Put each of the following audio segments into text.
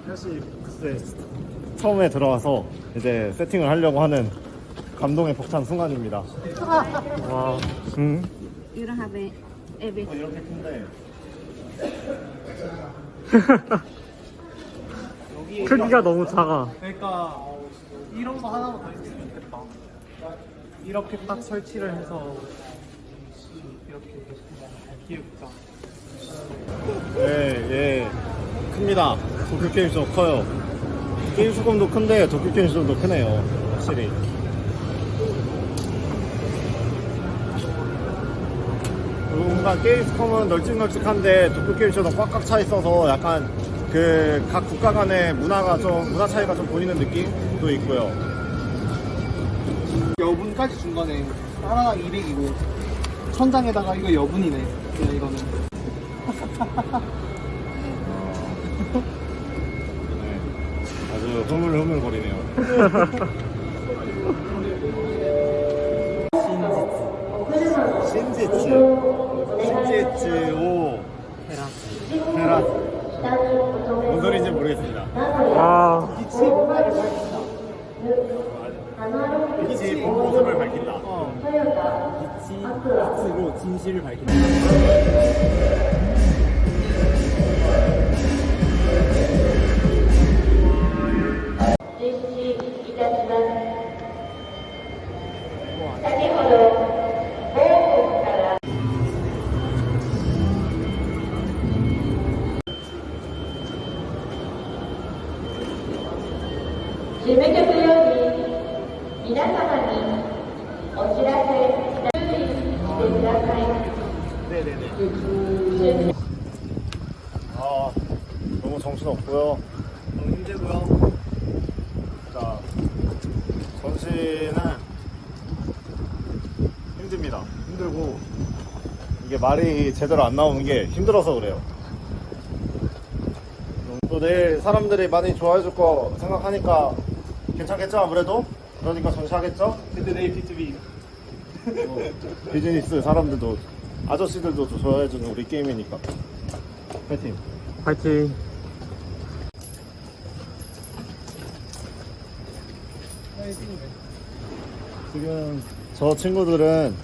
사실 글쎄 처음에 들어와서 이제 세팅을 하려고 하는 감동의 벅찬 순간입니다. 와, You don't have a bit. 이렇게 큰데 크기가 너무 작아. 그러니까 이런 거 하나만 더 있으면 좋겠다. 이렇게 딱 설치를 해서 이렇게 귀엽다. 예, 큽니다. 도쿄게임쇼 커요. 게임 수공도 큰데 도쿄게임쇼도 크네요. 확실히. 뭔가 게임스컴은 널찍널찍한데 도쿄게임쇼는 꽉꽉 차 있어서 약간 그 각 국가 간의 문화 차이가 좀 보이는 느낌도 있고요. 여분까지 준 거네. 하나가 200이고 천장에다가 이거 여분이네. 그냥 이거는. 네, 아주 흐물흐물거리네요. 신지츠 오 테라스 뭔 소리인지 모르겠습니다. 와, 빛이 본 모습을 밝힌다. 빛으로 진실을 밝힌다. 아, 너무 정신없고요. 너무 힘들고요. 자, 전시는 힘듭니다. 힘들고 이게 말이 제대로 안 나오는 게 힘들어서 그래요. 또 내일 사람들이 많이 좋아해 줄 거 생각하니까 괜찮겠죠 아무래도? 그러니까 전시하겠죠? 근데 내일 B2B. 비즈니스 사람들도 아저씨들도 좋아해 주는 우리 게임이니까 파이팅. 파이팅. 지금 저 친구들은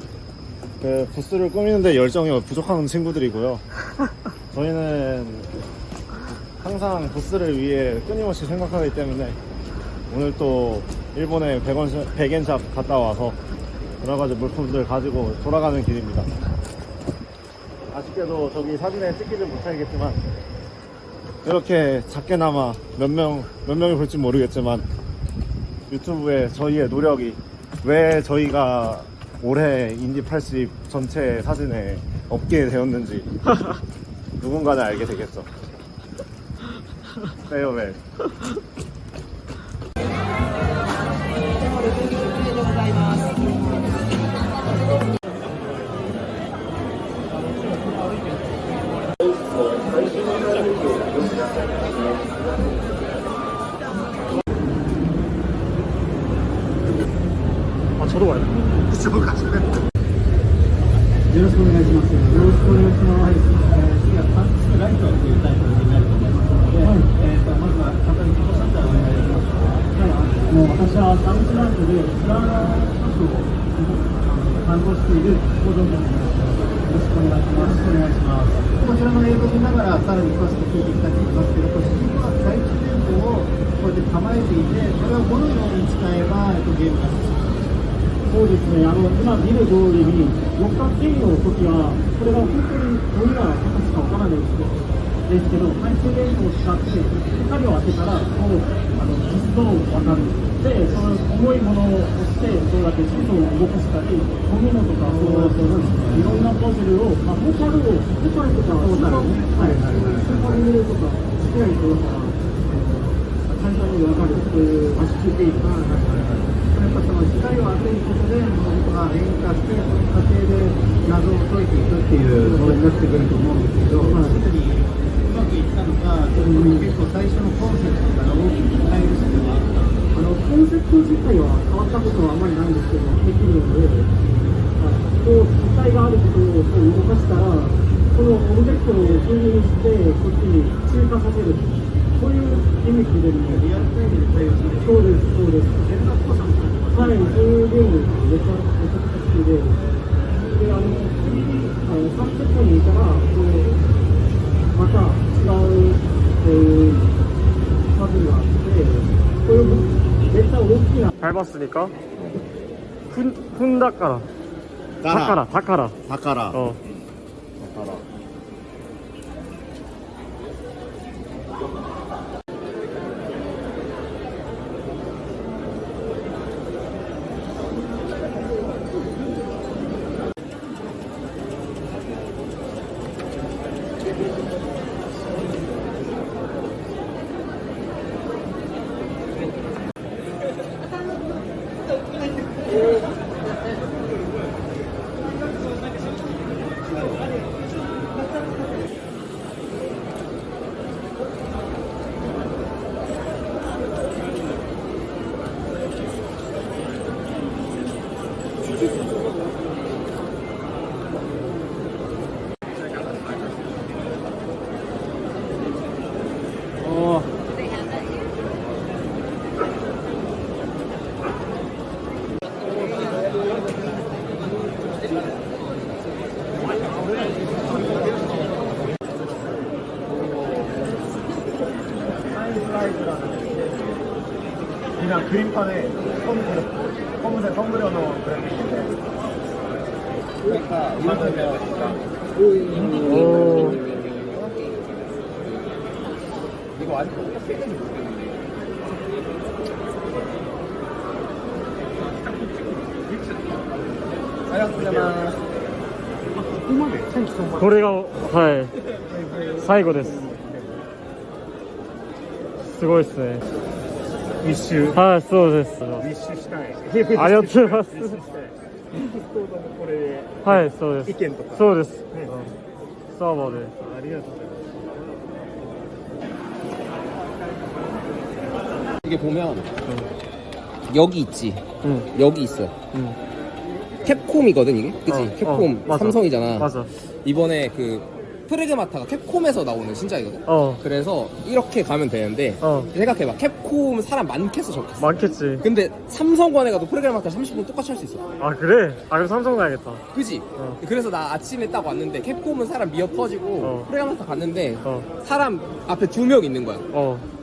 그 부스를 꾸미는데 열정이 부족한 친구들이고요. 저희는 항상 부스를 위해 끊임없이 생각하기 때문에 오늘 또 일본에 백엔샵 갔다 와서 여러 가지 물품들 가지고 돌아가는 길입니다. 아쉽게도 저기 사진에 찍기를 못하겠지만 이렇게 작게나마 몇 명이 볼지 모르겠지만 유튜브에 저희의 노력이 왜 저희가 올해 인디80 전체 사진에 없게 되었는지 누군가는 알게 되겠죠. 페어맨. 아, 저도 와요. 그쪽으로 가시면 よろしくお願いします。よろしくお願いします。次はパンツライトというタイトルになると思いますので、まずは簡単に自己紹介をお願いします。はい、私はサウスランドでプランナー職を担当している工場長になります。よろしくお願いします。お願いします。こちらの映像を見ながらさらに詳しく聞いていきたいと思いますけど、主人公は懐中電灯をこうやって構えていて、これをどのように使えばゲームが進む。そうですね、今見る通りに六角形の時はこれが本当にどんな形かわからないですけど、懐中電灯を使って光を当てたらもう実像わかる。で、その重いものを押してどうやって地図を動かしたり、飲み物とかそうやっていろんなパズルを、トータルとかスーパーミルとかしっかりと簡単にわかるという圧縮でいいかな。やっぱその光を当てることで物が変化して、その過程で謎を解いていくっていうことになってくると思うんですけど、特にうまくいったのか、結構最初のコンセプトから大きく変える必要があった。コンセプト自体は変わったことはあまりないんですけど、できるので、こう機体があることを動かしたらオブジェクトを数字にしてこっちに通過させる、そういうギミックでもリアルタイムで対応する。そうですそうです。はい、そういうゲームめちゃくちゃ好きで、で次30分にいたらまた違うパズルがあって、これめっちゃ大きな 밟았으니까 훈다까라 따라. 다카라 다카라. 어 다카라. 그냥 그림판에 검은색 선 그려놓은 그래픽인데 그러니까 오 이거 완전これがはい最後ですすごいですね一周はいそうです一周したいありがとうございますこれではいそうです意見とかそうですねサーバーでありがとうございます 이게 보면 여기 있지. 응. 여기 있어. 응. 캡콤이거든 이게. 그치? 캡콤 맞아. 삼성이잖아. 맞아 이번에 그 프레그마타가 캡콤에서 나오는 신작이거든. 그래서 이렇게 가면 되는데 생각해봐. 캡콤 사람 많겠어 적겠어. 많겠지 근데 삼성관에 가도 프레그마타 30분 똑같이 할 수 있어. 아 그래? 아 그럼 삼성 가야겠다 그지? 그래서 나 아침에 딱 왔는데 캡콤은 사람 미어 터지고 프레그마타 갔는데 사람 앞에 2명 있는 거야.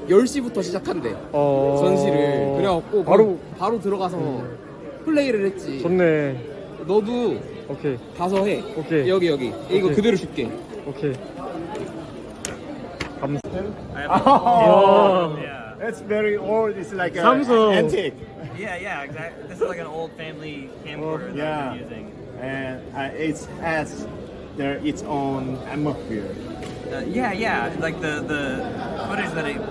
10시부터 시작한대 전시를. 그래갖고 바로 들어가서 플레이를 했지. 좋네 너도 오케이 가서 해. 오케이. 여기 이거 오케이. 그대로 줄게. 오케이 감사 Oh, it's very old. It's like an Samsung. antique. Yeah, exactly. This is like an old family camcorder that Yeah. I've been using. And it has its own atmosphere. Yeah. Like the footage that it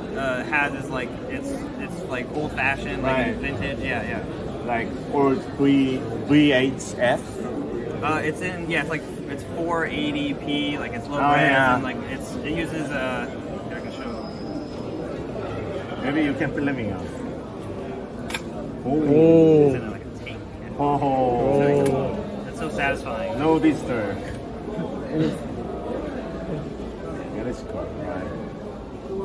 has is like it's like old fashioned, like Right. vintage. Yeah. Like old V8F. It's it's 480p. Like it's low Oh, res yeah. and like it uses here, I can show. Maybe you can film me out. Oh. It's in like a tank. Yeah. Oh. It's so satisfying. No disturb. Yeah, that's cool. Right.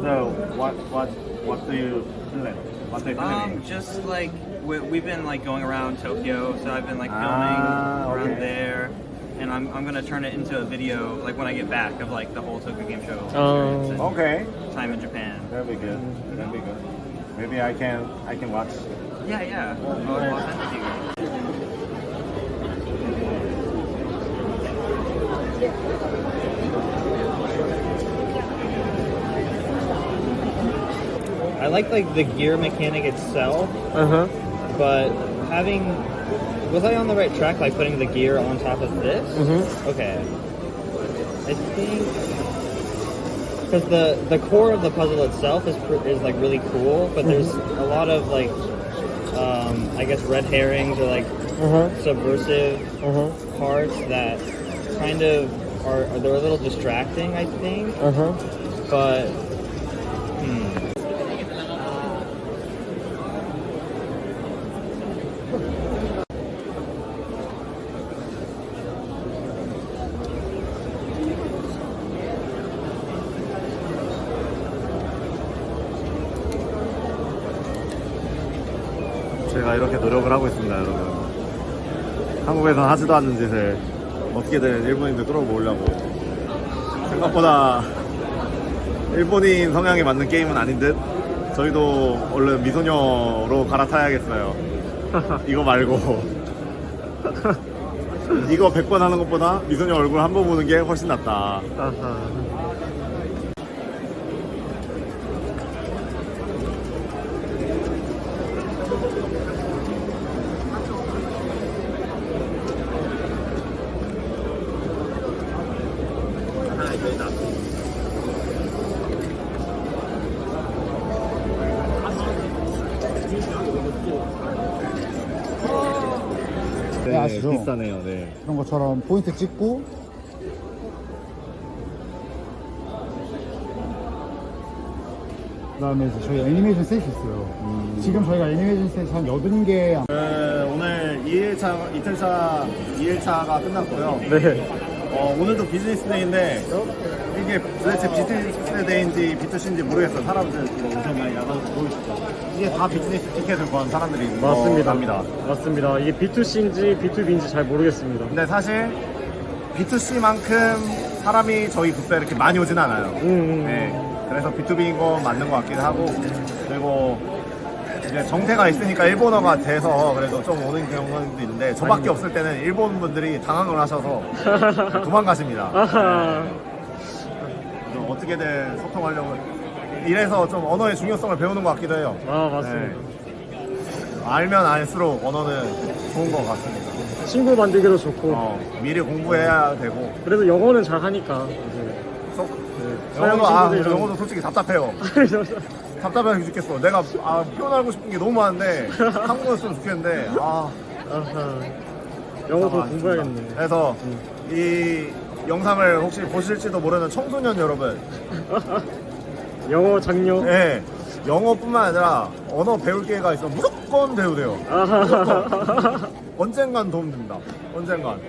So what do you film? What do you film? Just like we've been like going around Tokyo, so I've been like filming around okay. there, and I'm gonna turn it into a video like when I get back of like the whole Tokyo Game Show Oh. experience and Okay. time in Japan. That'd be good. That'd be good. Maybe I can watch. Yeah. I'll send it to you guys. I like the gear mechanic itself, but was I on the right track by putting the gear on top of this? Okay. I think because the core of the puzzle itself is like really cool, but there's a lot of like I guess red herrings or like subversive parts that kind of they're a little distracting, I think. But 제가 이렇게 노력을 하고 있습니다, 여러분. 한국에서 하지도 않는 짓을 어떻게든 일본인들 끌어모으려고. 생각보다 일본인 성향에 맞는 게임은 아닌 듯. 저희도 얼른 미소녀로 갈아타야겠어요. 이거 말고. 이거 100번 하는 것보다 미소녀 얼굴 한 번 보는 게 훨씬 낫다. 아하. 네, 아시죠? 비싸네요. 네. 이런 것처럼 포인트 찍고 그다음에 이제 저희 애니메이션 셋이 있어요. 지금 저희가 애니메이션 셋이 한 80개 오늘 2일차, 이틀차 2일차가 끝났고요. 네. 오늘도 비즈니스 데이인데 이게 도대체 비즈니스 데이인지 B2C인지 모르겠어요. 사람들 엄청 많이 나가서 보이시죠. 이게 다 비즈니스 티켓을 구한 사람들이 있는 맞습니다. 겁니다. 맞습니다. 이게 B2C인지 B2B인지 잘 모르겠습니다. 근데 사실 B2C만큼 사람이 저희 뷔페 이렇게 많이 오진 않아요. 네. 그래서 B2B인 건 맞는 것 같기도 하고, 그리고 이제 정태가 있으니까 일본어가 돼서 그래도 좀 오는 경우도 있는데, 저밖에 없을 때는 일본 분들이 당황을 하셔서 도망가십니다. 아하. 좀 어떻게든 소통하려고. 이래서 좀 언어의 중요성을 배우는 것 같기도 해요. 아, 맞습니다. 네. 알면 알수록 언어는 좋은 것 같습니다. 친구 만들기도 좋고. 미리 공부해야 되고. 그래도 영어는 잘 하니까. 이제. 영어도, 영어도 솔직히 답답해요. 답답해서 죽겠어. 내가 표현하고 싶은 게 너무 많은데 한국어 쓰면 좋겠는데 아하. 영어 더 공부해야겠네. 그래서 이 영상을 혹시 보실지도 모르는 청소년 여러분, 영어 장려. 네, 영어뿐만 아니라 언어 배울 기회가 있으면 무조건 배우세요. 무조건. 언젠간 도움 됩니다. 언젠간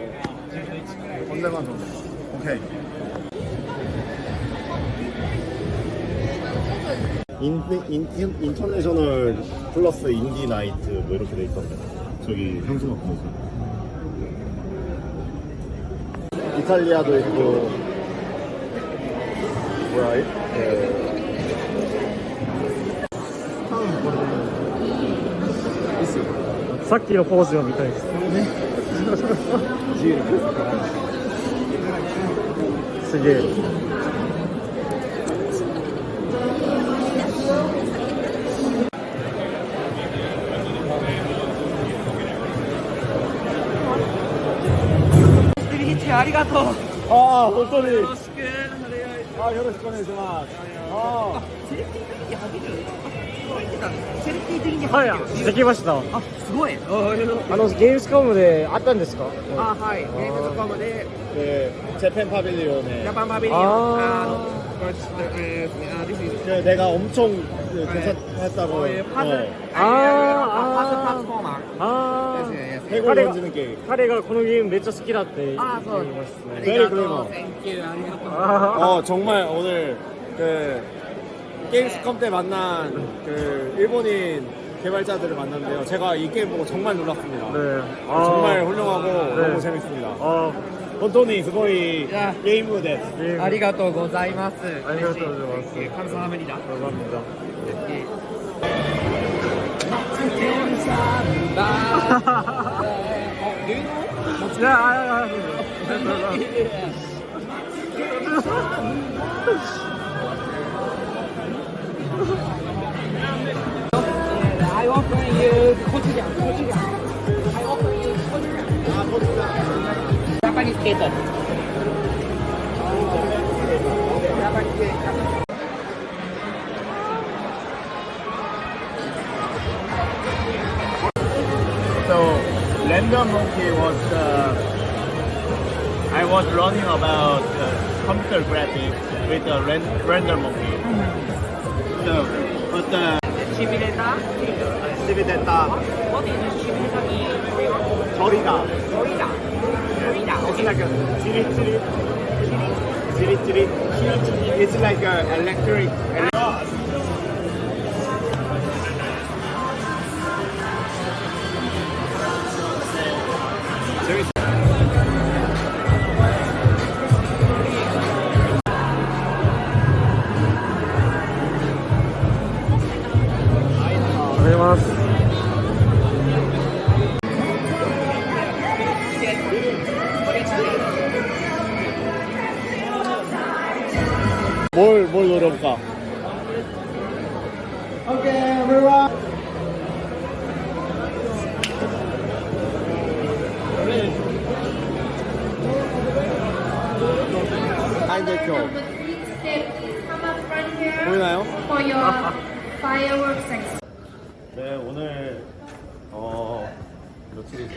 도움 됩니다. 오케이. 인터내셔널 플러스 인디 나이트 뭐 이렇게 돼 있던데. 저기 현수막 보세요. 이탈리아도 있고 뭐야 이? さっきのポーズが見たいです。すげえ。 ありがとう。本当に。よろしく。よろしくお願いします。セレクティ的に入ってる。セレクティ的にはい、できました。あ、すごい。ゲームスコムであったんですか？あ、はい。ゲームとかまで 재팬 파빌리온에 ジャパンパビリオン。그 내가 엄청 괜찮았다고. 파즈 아, フォーマー。 아, 해골 던지는 게임. 彼がこのゲームめっちゃ好きだって言いあ、そう。ますね。ありがとう。Thank you。ありがとう。 정말 오늘 그 게임스컴 때 만난 그 일본인 개발자들을 만났는데요. 제가 이 게임 보고 정말 놀랐습니다. 네. 정말 훌륭하고 네. 너무 재밌습니다. 本当にすごいゲームです。ありがとうございます。ありがとうございます。감사합니다。 감사합니다. I offer you 고추장. I offer you 고추장. Japanese K-pop. Japanese K-pop. So Random Monkey was I was learning about computer graphics with Random Monkey. So, but Simulator. 시비데타 What is simulator mean? 저리다. Florida. It's like a chiri. It's like a electric. 뭘 노려볼까? Okay, everyone. 아인데큐 보이나요? For your fireworks. 네, 오늘 며칠이지?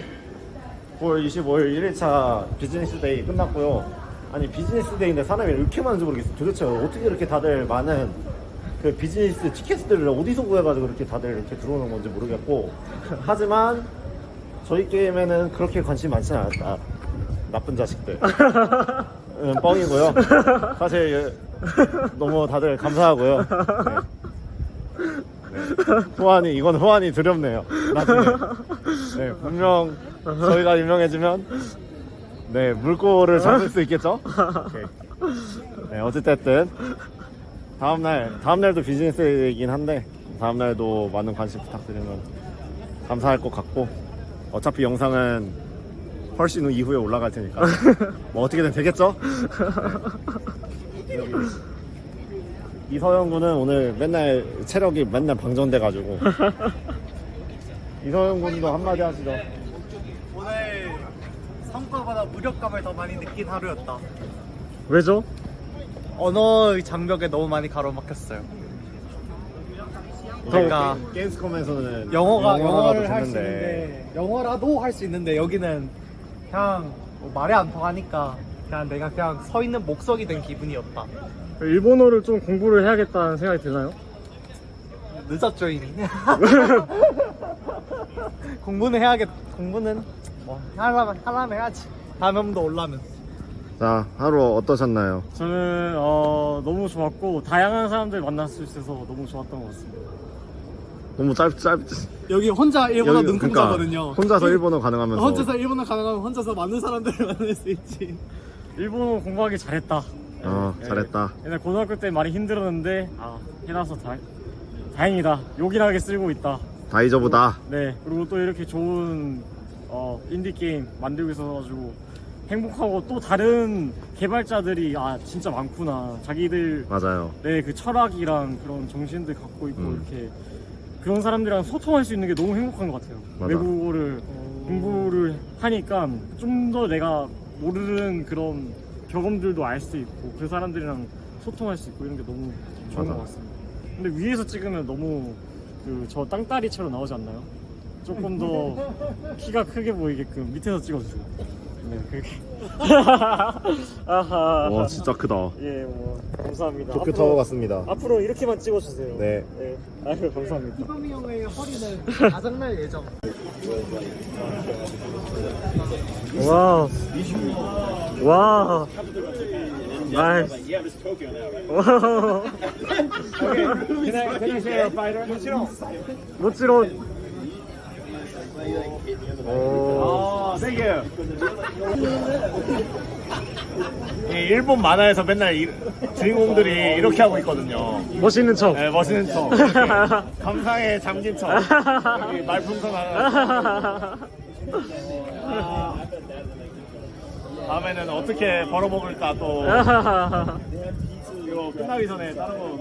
9월 25일 1일차 비즈니스 데이 끝났고요. 아니 비즈니스 데이인데 사람이 이렇게 많은지 모르겠어요. 도대체 어떻게 이렇게 다들 많은 그 비즈니스 티켓들을 어디서 구해가지고 이렇게 다들 이렇게 들어오는 건지 모르겠고 하지만 저희 게임에는 그렇게 관심이 많지 않았다. 나쁜 자식들. 뻥이고요. 사실 너무 다들 감사하고요. 네. 이건 후환이 두렵네요. 나중에. 네, 분명 저희가 유명해지면 네, 물꼬를 잡을 수 있겠죠? 오케이. 네, 어쨌든 다음날도 비즈니스이긴 한데 다음날도 많은 관심 부탁드리면 감사할 것 같고 어차피 영상은 훨씬 후 이후에 올라갈 테니까 뭐 어떻게든 되겠죠? 네. 이서영 군은 오늘 맨날 체력이 맨날 방전돼가지고 이서영 군도 한마디 하시죠. 오늘 성과보다 무력감을 더 많이 느낀 하루였다. 왜죠? 언어의 장벽에 너무 많이 가로막혔어요. 그러니까 게임스컴에서는 영어를 할 수 있는데 영어라도 할 수 있는데 여기는 그냥 뭐 말이 안 통하니까 그냥 내가 그냥 서 있는 목석이 된 기분이었다. 일본어를 좀 공부를 해야겠다는 생각이 드나요? 늦었죠 이미. 공부는 뭐 하려면 해야지. 다음번도 올라면. 자, 하루 어떠셨나요? 저는 너무 좋았고 다양한 사람들 만날 수 있어서 너무 좋았던 것 같습니다. 너무 짧 여기 혼자 일본어 여기, 능통자거든요. 그러니까 혼자서 일본어 가능하면서 혼자서 일본어 가능하면 혼자서 많은 사람들을 만날 수 있지. 일본어 공부하기 잘했다. 잘했다. 옛날 고등학교 때 많이 힘들었는데 해놔서 다행이다. 요긴하게 쓰고 있다. 다이저브다. 네, 그리고 또 이렇게 좋은 인디 게임 만들고 있어가지고 행복하고 또 다른 개발자들이 진짜 많구나. 자기들 맞아요. 네, 그 철학이랑 그런 정신들 갖고 있고 이렇게 그런 사람들이랑 소통할 수 있는 게 너무 행복한 것 같아요. 맞아. 외국어를 공부를 하니까 좀 더 내가 모르는 그런 경험들도 알 수 있고 그 사람들이랑 소통할 수 있고 이런 게 너무 좋은 맞아. 것 같습니다. 근데 위에서 찍으면 너무 저 땅따리처럼 나오지 않나요? 조금 더 키가 크게 보이게끔 밑에서 찍어주세요. 네, 그렇게. 아하. 와, 진짜 크다. 예, 뭐 감사합니다. 도쿄 타워 같습니다. 앞으로 이렇게만 찍어주세요. 네. 네. 아유, 감사합니다. 희범이 형의 허리는 가장날 예정. 와우. 와우. 나이스. 와우. 모찌로. 오. 땡큐. 일본 만화에서 맨날 주인공들이 이렇게 하고 있거든요. 멋있는 척. 네, 멋있는 척. 감상에 잠긴 척. 여기 말풍선 하나. 다음에는 어떻게 벌어먹을까 또. 이거 끝나기 전에 다른 거.